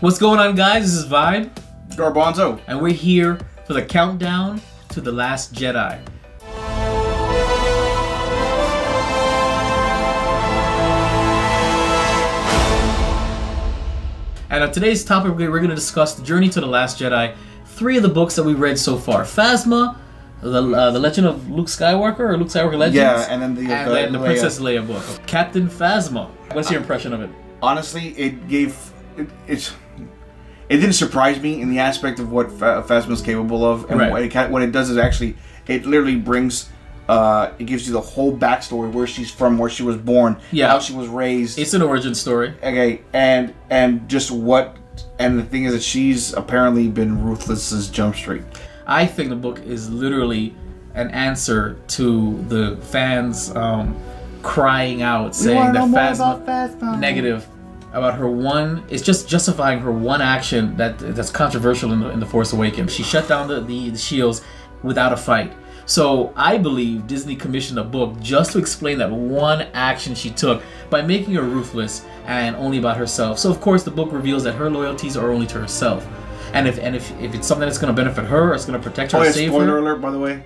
What's going on, guys? This is Vibe Garbanzo, and we're here for the countdown to The Last Jedi. And on today's topic, we're going to discuss the journey to The Last Jedi. 3 of the books that we read so far: Phasma, the Legend of Luke Skywalker, or Luke Skywalker Legends, yeah, and then the Princess Leia book, Captain Phasma. What's your impression of it? Honestly, it didn't surprise me in the aspect of what Phasma is capable of, and right. what it does is actually it literally brings. It gives you the whole backstory, where she's from, where she was born, how she was raised. It's an origin story. Okay, and just what, and the thing is that she's apparently been ruthless as Jump Street. I think the book is literally an answer to the fans crying out, saying that Phasma negative about her one. It's just justifying her one action that's controversial in the Force Awakens. She shut down the shields without a fight. So I believe Disney commissioned a book just to explain that one action she took by making her ruthless and only about herself. So of course the book reveals that her loyalties are only to herself. And if it's something that's going to benefit her, or it's going to protect her, save her. Spoiler alert, by the way.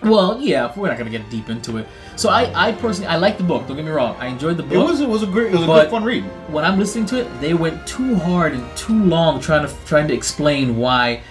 Well, yeah, we're not going to get deep into it. So I personally, I like the book. Don't get me wrong. I enjoyed the book. It was a good fun read. When I'm listening to it, they went too hard and too long trying to explain why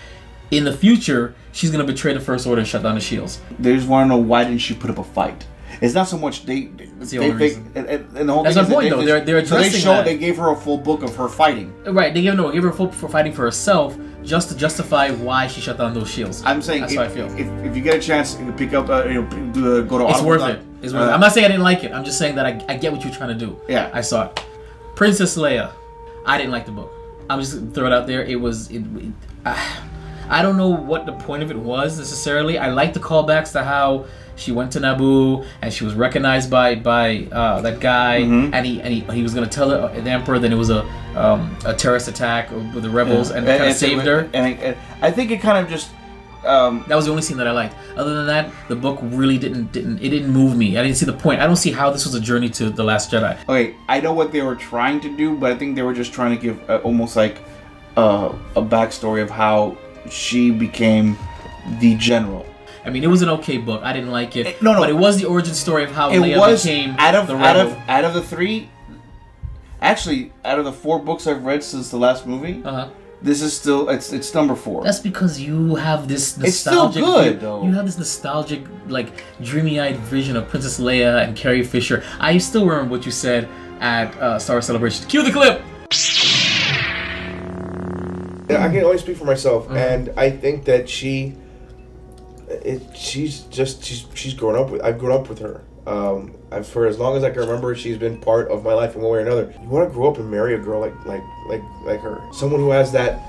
in the future she's going to betray the First Order and shut down the shields. They just want to know, why didn't she put up a fight? It's not so much that's the only reason. And the whole that's thing my point, though. They're addressing that. They gave her a full book of her fighting. Right. They gave her a full for fighting for herself, just to justify why she shut down those shields. I'm saying that's how I feel. If you get a chance to pick up, go to. It's worth it. It's worth it. I'm not saying I didn't like it. I'm just saying that I get what you're trying to do. Yeah. I saw it. Princess Leia. I didn't like the book. I'm just gonna throw it out there. I don't know what the point of it was necessarily. I like the callbacks to how she went to Naboo and she was recognized by that guy, and he was gonna tell the Emperor that it was a terrorist attack with the rebels, and kind of saved her. And I think it kind of just that was the only scene that I liked. Other than that, the book really didn't move me. I didn't see the point. I don't see how this was a journey to The Last Jedi. Okay, I know what they were trying to do, but I think they were just trying to give almost like a backstory of how she became the general. I mean, it was an okay book. I didn't like it. No, but it was the origin story of how Leia became the rebel. Out of the 3, actually, out of the 4 books I've read since the last movie, this is still it's number 4. That's because you have this nostalgic. It's still good, though. You have this nostalgic, like, dreamy-eyed vision of Princess Leia and Carrie Fisher. I still remember what you said at Star Wars Celebration. Cue the clip. I can only speak for myself, and I think that she's grown up with. I've grown up with her. For as long as I can remember, she's been part of my life in one way or another. You want to grow up and marry a girl like her, someone who has that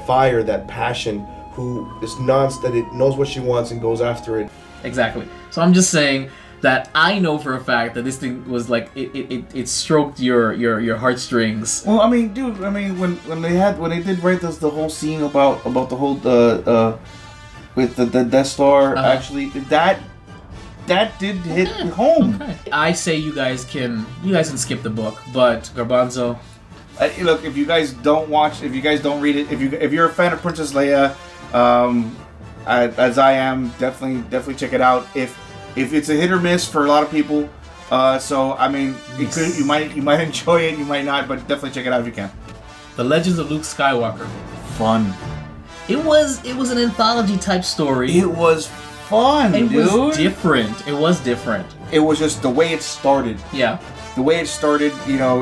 fire, that passion, who is that it knows what she wants and goes after it. Exactly. So I'm just saying that I know for a fact that this thing was like it stroked your heartstrings. Well, I mean, dude, I mean, when they did write the whole scene about the whole with the Death Star, actually that did hit home. Okay. I say you guys can skip the book, but Garbanzo. Look, if you guys don't read it, if you're a fan of Princess Leia, as I am, definitely check it out. If it's a hit or miss for a lot of people, so I mean, you might enjoy it, you might not, but definitely check it out if you can. The Legends of Luke Skywalker. Fun. It was an anthology type story. It was fun, dude. It was different. It was different. It was just the way it started. Yeah. The way it started,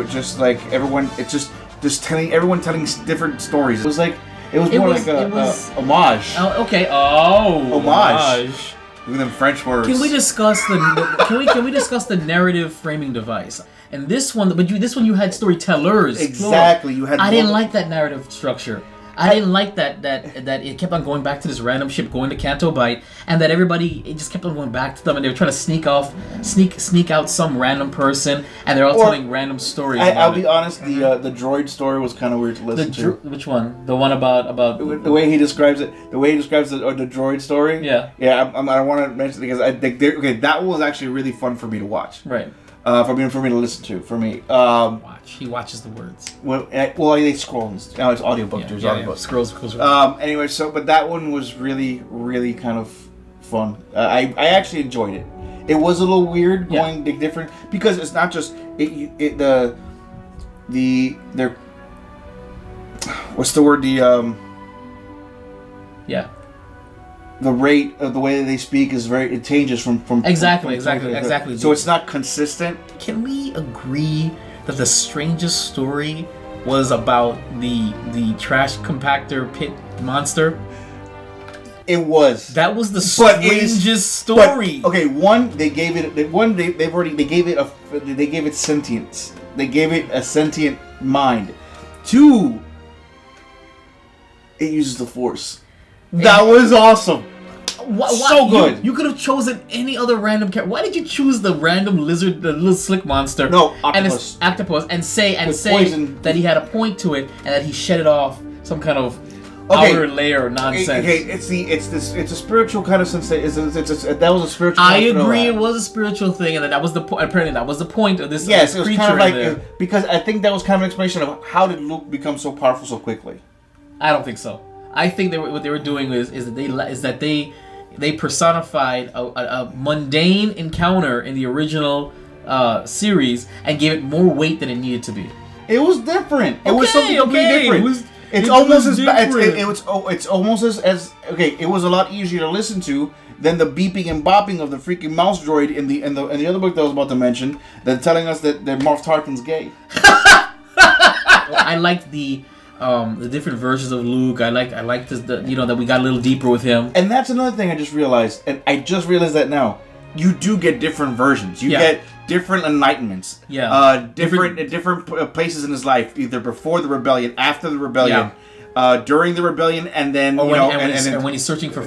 just like everyone, it's just telling different stories. It was more like a homage. Oh, okay. Oh, homage. Look at them French words. Can we discuss can we discuss the narrative framing device? And this one, you had storytellers. Exactly. I didn't like that narrative structure. I didn't like that it kept on going back to this random ship going to Canto Bight, and that it just kept on going back to them, and they were trying to sneak out some random person, and they're all telling random stories. I'll be honest, the droid story was kind of weird to listen to. Which one? The one about the way he describes it. The way he describes the droid story. Yeah. Yeah. I don't want to mention it because I think that was actually really fun for me to watch. Right. For me to listen to. For me, watch. He watches the words. Well, they scroll. Now it's audiobook. There's audiobook. Scrolls. Anyway, but that one was really, really kind of fun. I actually enjoyed it. It was a little weird going different because it's not just they're what's the word the rate of the way that they speak is it changes from exactly. So it's not consistent. Can we agree that the strangest story was about the trash compactor pit monster? It was. That was the strangest story. But, okay, one, they gave it sentience. They gave it a sentient mind. Two, it uses the Force. That was awesome. So good. You could have chosen any other random character. Why did you choose the random lizard, the little slick monster? No, octopus, and say that he had a point to it and that he shed it off some kind of outer layer nonsense. Okay, it's a spiritual kind of sense. That was a spiritual. I agree, it was a spiritual thing, and that was the apparently that was the point of this. Yes, it was kind of like because I think that was kind of an explanation of how did Luke become so powerful so quickly. I don't think so. I think what they were doing is that they personified a mundane encounter in the original series and gave it more weight than it needed to be. It was different. It was something completely different. It was a lot easier to listen to than the beeping and bopping of the freaking mouse droid in the other book that I was about to mention, than telling us that Moff Tarkin's gay. I liked the different versions of Luke. I liked that we got a little deeper with him. And that's another thing I just realized, and I just realized that now. You do get different versions. You get different enlightenments. Yeah. Different places in his life, either before the rebellion, after the rebellion, during the rebellion, and then when he's searching for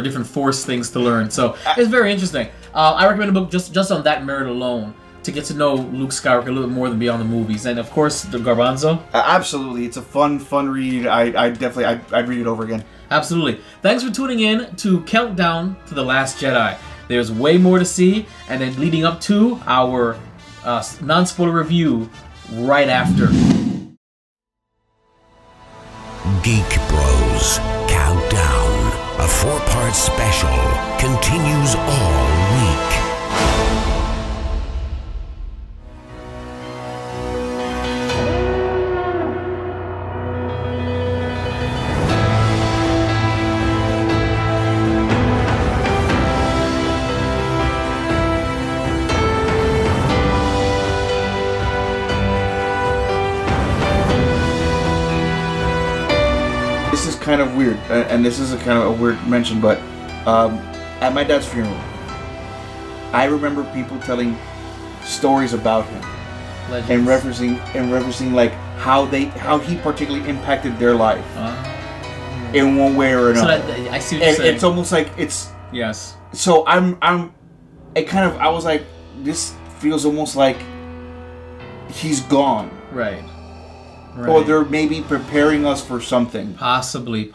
different Force things to learn. So it's very interesting. I recommend the book just on that merit alone, to get to know Luke Skywalker a little bit more than beyond the movies, and of course the Garbanzo. Absolutely, it's a fun read. I'd read it over again. Absolutely. Thanks for tuning in to Countdown to the Last Jedi. There's way more to see, and then leading up to our non-spoiler review right after. Geek Bros Countdown, a 4-part special, continues all week. Kind of weird, and this is a kind of a weird mention, but at my dad's funeral, I remember people telling stories about him. Legends. and referencing like how he particularly impacted their life in one way or another. So I see what you're saying. It's almost like it's yes. So I was like, this feels almost like he's gone. Right. Or they're maybe preparing us for something. Possibly.